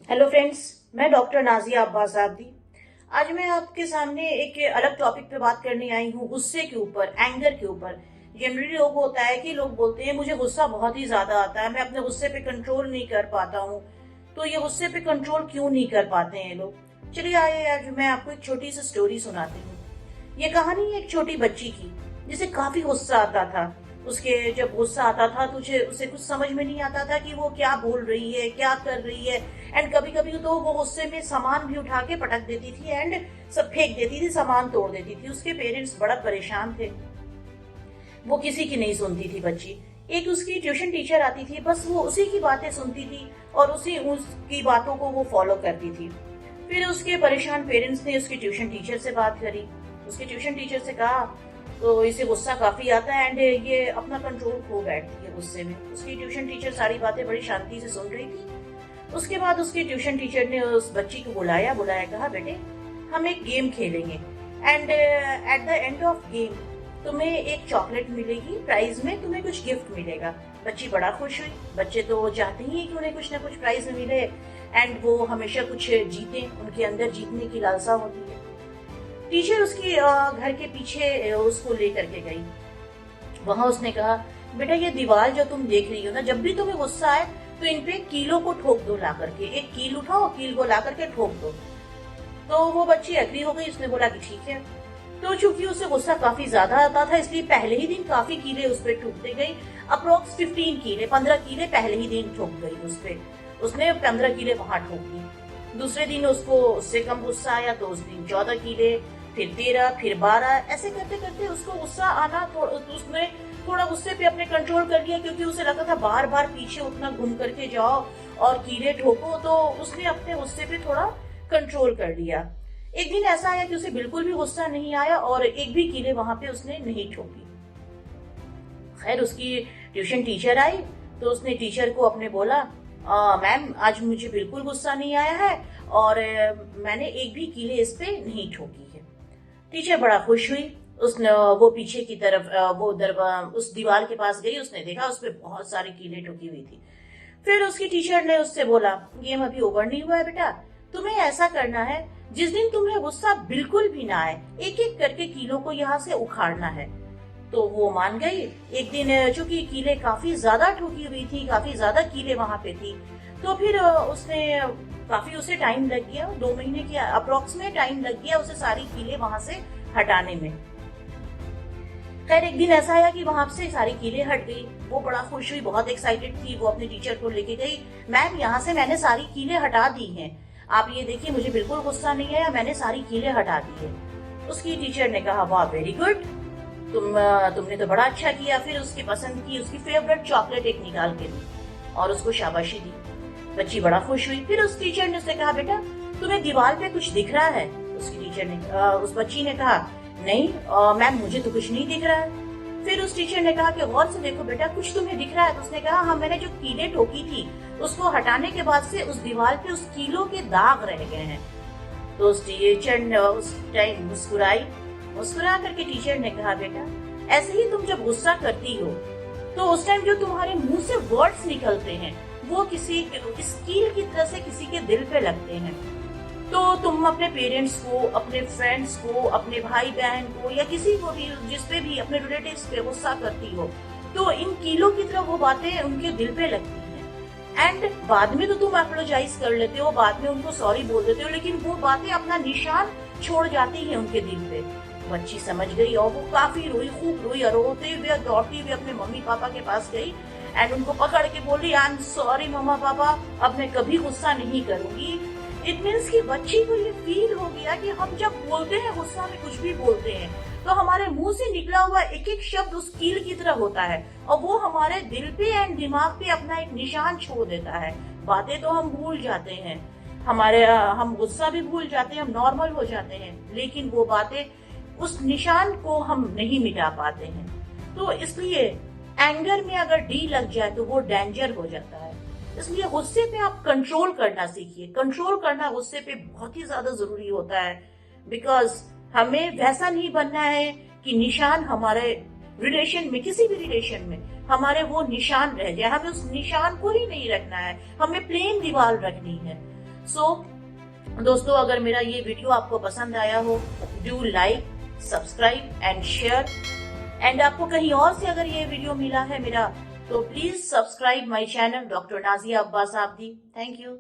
Hello friends, मैं doctor Nazia Abbas Abdi. आज मैं आपके सामने एक अलग टॉपिक पे बात करने आई हूँ, गुस्से के ऊपर, एंगर के ऊपर। जनरली लोग होता है कि लोग बोलते हैं मुझे गुस्सा बहुत ही ज्यादा आता है, मैं अपने गुस्से पे कंट्रोल नहीं कर पाता हूँ। तो ये गुस्से पे कंट्रोल क्यों नहीं कर पाते हैं लोग? चलिए आइए आज मैं आपको एक छोटी सी स्टोरी सुनाती हूँ। ये कहानी है एक छोटी बच्ची की जिसे काफी गुस्सा आता था। उसके जब गुस्सा आता था तो उसे कुछ समझ में नहीं आता था कि वो क्या बोल रही है, क्या कर रही है। एंड कभी कभी तो वो गुस्से में सामान भी उठा के पटक देती थी एंड सब फेंक देती थी, सामान तोड़ देती थी। उसके पेरेंट्स बड़ा परेशान थे। वो किसी की नहीं सुनती थी बच्ची। एक उसकी ट्यूशन टीचर आती थी, बस वो उसी की बातें सुनती थी और उसी उसकी बातों को वो फॉलो करती थी। फिर उसके परेशान पेरेंट्स ने उसकी ट्यूशन टीचर से बात करी। उसके ट्यूशन टीचर से कहा तो इसे गुस्सा काफी आता है एंड ये अपना कंट्रोल खो बैठती है गुस्से में। उसकी ट्यूशन टीचर सारी बातें बड़ी शांति से सुन रही थी। उसके बाद उसके ट्यूशन टीचर ने उस बच्ची को बुलाया कहा बेटे हम एक गेम खेलेंगे and at the end of game तुम्हें एक चॉकलेट मिलेगी, प्राइज में तुम्हें कुछ गिफ्ट मिलेगा। बच्ची बड़ा खुश हुई। बच्चे तो चाहते ही हैं कि उन्हें कुछ ना कुछ प्राइज मिले एंड वो हमेशा कुछ जीते, उनके अंदर जीतने की लालसा होती है। टीचर उसकी घर के पीछे उसको लेकर के गई। वहां उसने कहा बेटा ये दीवार जो तुम देख रही हो ना, जब भी तुम्हें गुस्सा आए तो इन पे कीलों को ठोक दो, ला करके एक कील उठाओ, कील को ला करके ठोक दो। तो वो बच्ची एग्री हो गई। उसने बोला कि ठीक है। तो चूंकि उसे गुस्सा काफी ज्यादा आता था इसलिए पहले ही दिन काफी कीले उस पर ठोकते गई। अप्रोक्स 15 कीले पहले ही दिन ठोक गई उस पे। उसने 15 कीले वहां ठोक दी। दूसरे दिन उसको उससे कम गुस्सा आया तो उस दिन 14 कीले, फिर 13, फिर 12, ऐसे करते करते उसको गुस्सा आना उसने थोड़ा गुस्से पे अपने कंट्रोल कर लिया, क्योंकि उसे लगा था बार बार पीछे उतना घूम करके जाओ और कीले ठोको। तो उसने अपने गुस्से पे थोड़ा कंट्रोल कर लिया। एक दिन ऐसा आया कि उसे बिल्कुल भी गुस्सा नहीं आया और एक भी कीले वहां पे उसने नहीं ठोकी। खैर उसकी ट्यूशन टीचर आई तो उसने टीचर को अपने बोला मैम आज मुझे बिल्कुल गुस्सा नहीं आया है और मैंने एक भी कीले इस पे नहीं ठोकी है। टीचर बड़ा खुश हुई। उसने वो पीछे की तरफ उस दीवार के पास गई। उसने देखा उस पे बहुत सारी कीलें ठोकी हुई थी। फिर उसकी टीचर ने उससे बोला गेम अभी ओवर नहीं हुआ है बेटा, तुम्हें ऐसा करना है जिस दिन तुम्हें गुस्सा बिल्कुल भी ना आए एक एक करके कीलों को यहाँ से उखाड़ना है। तो वो मान गई। एक दिन चूंकि कीले काफी ज्यादा ठोकी हुई थी, काफी ज्यादा कीले वहां पे थी, तो फिर उसे टाइम लग गया, 2 महीने की अप्रोक्सीमेट टाइम लग गया उसे सारी कीले वहां से हटाने में। खैर एक दिन ऐसा आया कि वहां से सारी कीले हट गई। वो बड़ा खुश हुई, बहुत एक्साइटेड थी। वो अपने टीचर को लेके गई, मैम यहाँ से मैंने सारी कीले हटा दी हैं, आप ये देखिए मुझे बिल्कुल गुस्सा नहीं आया, मैंने सारी कीले हटा दी है। उसकी टीचर ने कहा वाह वेरी गुड, तुमने तो बड़ा अच्छा किया। फिर उसकी पसंद की उसकी फेवरेट चॉकलेट एक निकाल के दी और उसको शाबाशी दी। बच्ची बड़ा खुश हुई। फिर उस टीचर ने उससे कहा बेटा तुम्हें दीवार पे कुछ दिख रहा है? उसकी टीचर ने उस बच्ची ने कहा नहीं मैम मुझे तो कुछ नहीं दिख रहा है। फिर उस टीचर ने कहा कि गौर से देखो बेटा कुछ तुम्हें दिख रहा है? तो उसने कहा हाँ मैंने जो कीले ठोकी थी उसको हटाने के बाद से उस दीवार पे उस कीलों के दाग रह गए हैं। तो उस टीचर ने उस टाइम मुस्कुरा करके टीचर ने कहा बेटा ऐसे ही तुम जब गुस्सा करती हो तो उस टाइम जो तुम्हारे मुंह से वर्ड्स निकलते हैं वो किसी स्कील की तरह से किसी के दिल पे लगते हैं। तो तुम अपने पेरेंट्स को, अपने फ्रेंड्स को, अपने भाई बहन को या किसी को भी जिस पे भी अपने रिलेटिव्स पे गुस्सा करती हो तो इन कीलों की तरह वो बातें उनके दिल पे लगती हैं। एंड बाद में तो तुम अपोलोजाइज कर लेते हो, बाद में उनको सॉरी बोल देते हो, लेकिन वो बातें अपना निशान छोड़ जाती हैं उनके दिल पे। बच्ची समझ गई और वो काफी रोई, खूब रोई और रोते हुए दौड़ती हुए अपने मम्मी पापा के पास गई एंड उनको पकड़ के बोली आई एम सॉरी मम्मा पापा, अब मैं कभी गुस्सा नहीं करूंगी। इट मीन्स कि बच्ची को ये फील हो गया कि हम जब बोलते हैं गुस्सा में कुछ भी बोलते हैं तो हमारे मुंह से निकला हुआ एक एक शब्द उस कील की तरह होता है और वो हमारे दिल पे एंड दिमाग पे अपना एक निशान छोड़ देता है। बातें तो हम भूल जाते हैं, हम गुस्सा भी भूल जाते हैं, हम नॉर्मल हो जाते हैं, लेकिन वो बातें उस निशान को हम नहीं मिटा पाते हैं। तो इसलिए एंगर में अगर डी लग जाए तो वो डेंजर हो जाता है। इसलिए गुस्से पे आप कंट्रोल करना सीखिए। कंट्रोल करना गुस्से पे बहुत ही ज्यादा जरूरी होता है, बिकॉज हमें वैसा नहीं बनना है कि निशान हमारे रिलेशन में, किसी भी रिलेशन में हमारे वो निशान रह जाए। हमें उस निशान को ही नहीं रखना है, हमें प्लेन दीवार रखनी है। सो दोस्तों, अगर मेरा ये वीडियो आपको पसंद आया हो, do like, subscribe and share. And आपको कहीं और से अगर ये वीडियो मिला है मेरा, तो please subscribe my channel doctor Nazia Abbas Abdi. Thank you.